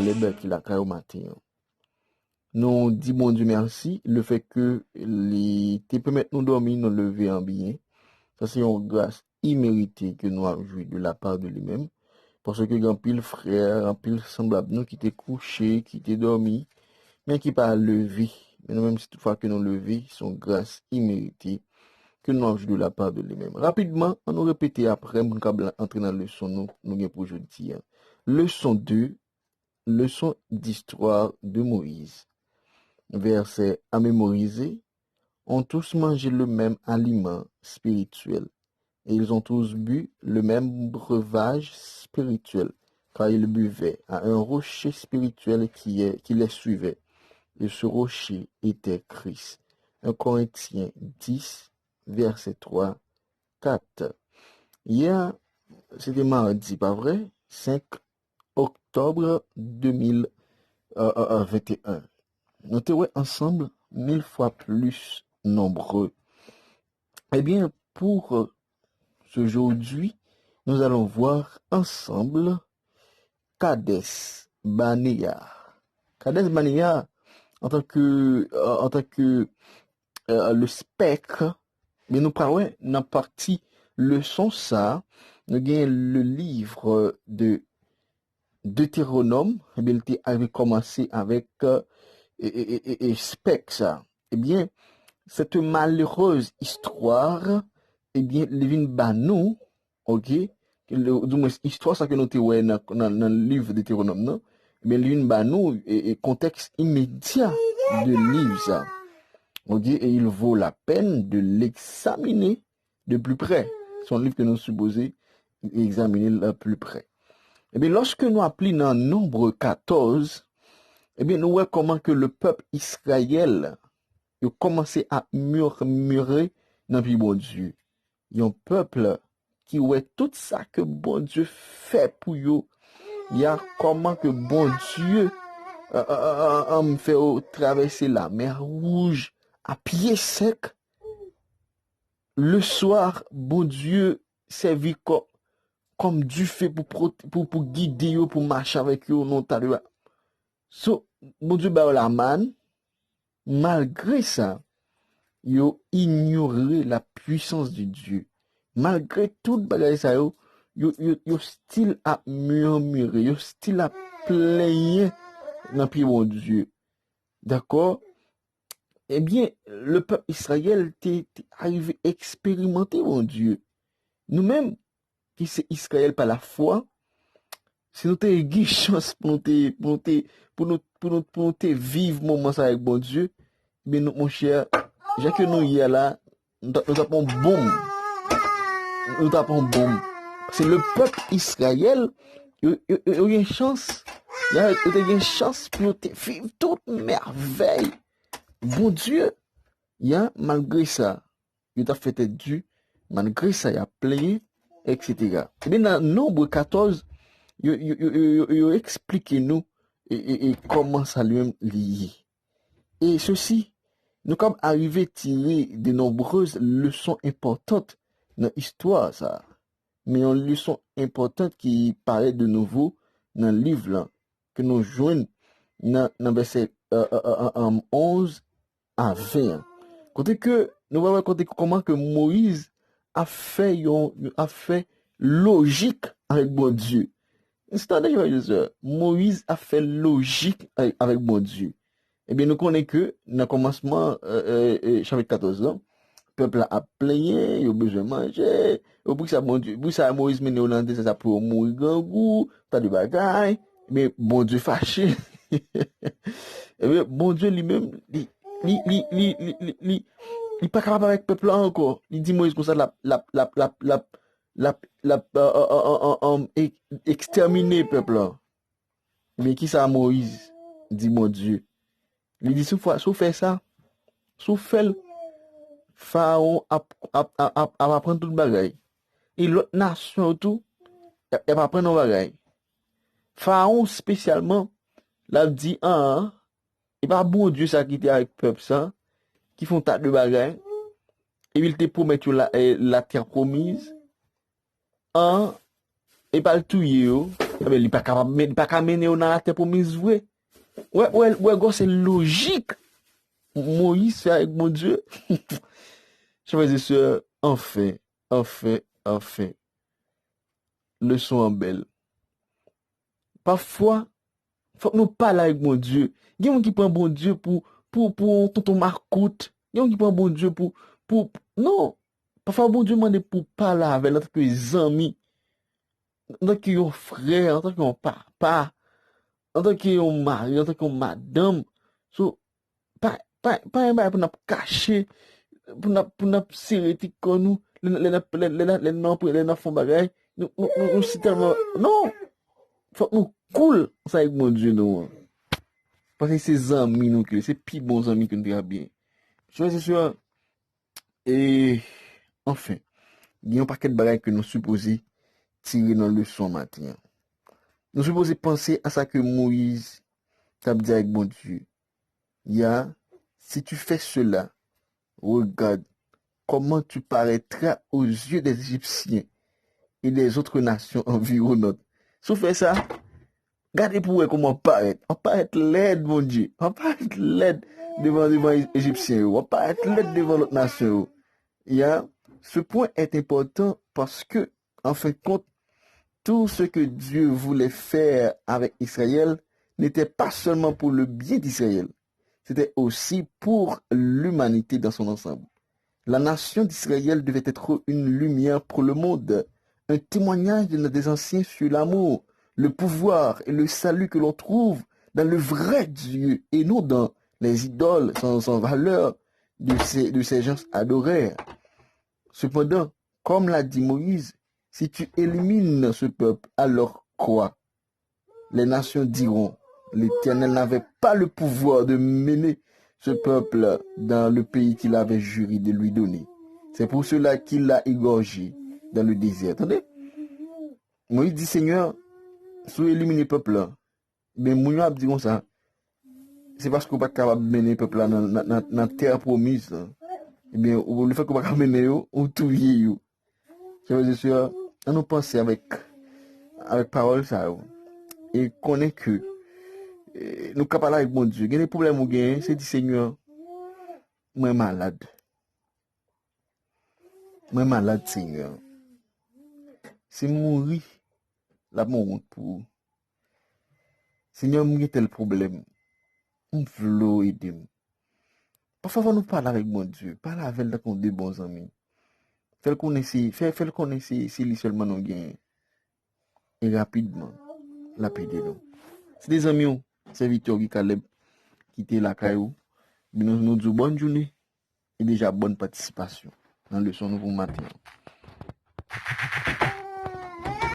Caleb qui l'a créé au matin. Nous dit bon Dieu merci, le fait que les te permettre nous dormir, nous lever en bien. Ça c'est une grâce imméritée que nous avons joué de la part de lui-même. Parce que grand pile frère, un pile semblable nous qui étaient couchés, qui étaient dormis, mais qui pas levé. Mais même si toutefois que nous lever, sont grâce imméritée que nous avons joué de la part de lui-même. Rapidement, on nous répéter après, pour nous entrer dans la leçon nous avons pour aujourd'hui. Leçon 2, leçon d'histoire de Moïse. Verset à mémoriser. Ont tous mangé le même aliment spirituel et ils ont tous bu le même breuvage spirituel, car ils buvaient à un rocher spirituel qui les suivait, et ce rocher était Christ. 1 Corinthiens 10, verset 3, 4. Hier, c'était mardi, pas vrai? 5 octobre 2021. Nous étions ensemble 1000 fois plus nombreux. Eh bien, pour aujourd'hui, nous allons voir ensemble Kades Barnea. Kades Barnea, en tant que le spectre, mais nous parlons dans la partie leçon ça, nous avons le livre de Deutéronome, eh bien, il avait commencé avec spectre. Eh bien, cette malheureuse histoire, eh bien, Levin Banou, ok, du moins, histoire, ça que nous avons dans le livre de Deutéronome, non? Eh bien, Levin Banou est contexte immédiat de livre, ça. Ok, et il vaut la peine de l'examiner de plus près. C'est un livre que nous supposons examiner de plus près. Eh bien, lorsque nous appelons dans Nombre 14, eh bien, nous voyons comment que le peuple Israël a commencé à murmurer dans le bon Dieu. Il y a un peuple qui voit tout ça que bon Dieu fait pour eux. Il y a comment que bon Dieu me fait traverser la mer Rouge à pied sec. Le soir, bon Dieu servit comme Dieu fait pour guider eux, pour marcher avec eux. Non, so, bon Dieu bah la manne. Malgré ça, ils ont ignoré la puissance de Dieu. Malgré tout bagage ça, ils style à murmurer, ils style à plaigner dans pied bon Dieu. D'accord? Eh bien, le peuple Israël t'est arrivé à expérimenter mon Dieu. Nous-mêmes, qui c'est Israël par la foi, si nous avons une chance pour nous vivre moment ça avec bon Dieu, mais nous, mon cher, j'ai que nous y est là, nous tapons boum. Nous tapons boum. C'est le peuple Israël, il y a une chance, il y a une chance pour vivre toute merveille. Bon Dieu, il y a malgré ça, il a fait Dieu, malgré ça, il a plaigné, etc. Mais dans Nombre 14, il explique nous et comment ça lui-même lié. Et ceci, nous sommes arrivés à tirer de nombreuses leçons importantes dans l'histoire, ça. Mais une leçon importante qui paraît de nouveau dans le livre là, que nous joignons dans verset 11 à 20. Côté que nous voyons comment que Moïse a fait logique avec bon Dieu. Moïse a fait logique avec bon Dieu. Eh bien, nous connaissons que, dans le commencement, chapitre 14, là, le peuple a plaigné, il a besoin de manger, pour ça, bon Dieu, pour ça, Moïse mène au landais, ça pour mourir grand goût, t'as du bagaille, mais bon Dieu fâché. Eh bien, bon Dieu lui-même, il pas capable avec le peuple là encore. Il dit Moïse comme ça, exterminer le peuple là. Mais qui ça Moïse? Dit mon Dieu. Il dit, si vous faites ça, si vous faites, Pharaon a apprendre tout le bagaille. Et l'autre nation tout, elle va apprendre le bagaille. Pharaon spécialement, l'a dit, et pas bon Dieu ça qui était avec le peuple ça, qui font tas de bagaille. Et il te promet la terre promise. Et pas le tuer, Mais il pas capable, il pas capable mener dans la terre promise, ouais. Ouais, c'est logique. Moïse fait avec mon Dieu. Chers et sœurs, enfin, leçon en belle. Parfois, faut que nous parler avec mon Dieu. Il y a un qui prend bon Dieu pour tonton Marcoute. Il y a un qui prend bon Dieu non. Parfois, bon Dieu demande pour parler avec notre amis, en tant que frère, en tant que papa, en tant que mari, en tant que madame. So, pas un bail pour nous cacher, pour nous serrer comme nous, les font bagay, nous c'est tellement, non, faut que nous cool, ça avec mon Dieu, non. Parce que c'est amis, nous, c'est plus bons amis que nous avons bien. Je suis sûr, et, enfin, il y a un paquet de bagages que nous supposons tirer dans le leçon matin. Nous supposons penser à ça que Moïse t'a dit avec mon Dieu. Il y a, si tu fais cela, regarde comment tu paraîtras aux yeux des Égyptiens et des autres nations environnantes. Si tu fais ça, regardez pour voir comment on paraît. On paraît laid, mon Dieu. On paraît laid devant les Égyptiens. On paraît laid devant l'autre nation. Il y a, ce point est important parce que, en fin de compte, tout ce que Dieu voulait faire avec Israël n'était pas seulement pour le bien d'Israël, c'était aussi pour l'humanité dans son ensemble. La nation d'Israël devait être une lumière pour le monde, un témoignage des anciens sur l'amour, le pouvoir et le salut que l'on trouve dans le vrai Dieu et non dans les idoles sans valeur de ces gens adorés. Cependant, comme l'a dit Moïse, si tu élimines ce peuple, alors quoi? Les nations diront, l'Éternel n'avait pas le pouvoir de mener ce peuple dans le pays qu'il avait juré de lui donner. C'est pour cela qu'il l'a égorgé dans le désert. Attendez? Moïse dit, Seigneur, si vous éliminez le peuple là, ben Moïse a dit comme ça, c'est parce qu'on n'est pas capable de mener le peuple là dans la terre promise. Eh bien, le fait qu'on n'est pas capable de mener, on touille. Je veux dire, on nous pense avec parole ça. Et connaît que nous capables avec mon Dieu. Il y a des problèmes ou gain, c'est dit Seigneur, moi malade. Moi malade, Seigneur. C'est mourir, la mort pour. Seigneur, moi tel problème. On veut aider. Parfois, nous parler avec mon Dieu. Parler avec des bons amis. Fais-le connaître si lui seulement nous gagne. Et rapidement, lapider nous. C'est des amis, c'est Victor qui Caleb qui était là, Caillou. Nous disons bonne journée et déjà bonne participation dans le son nouveau matin.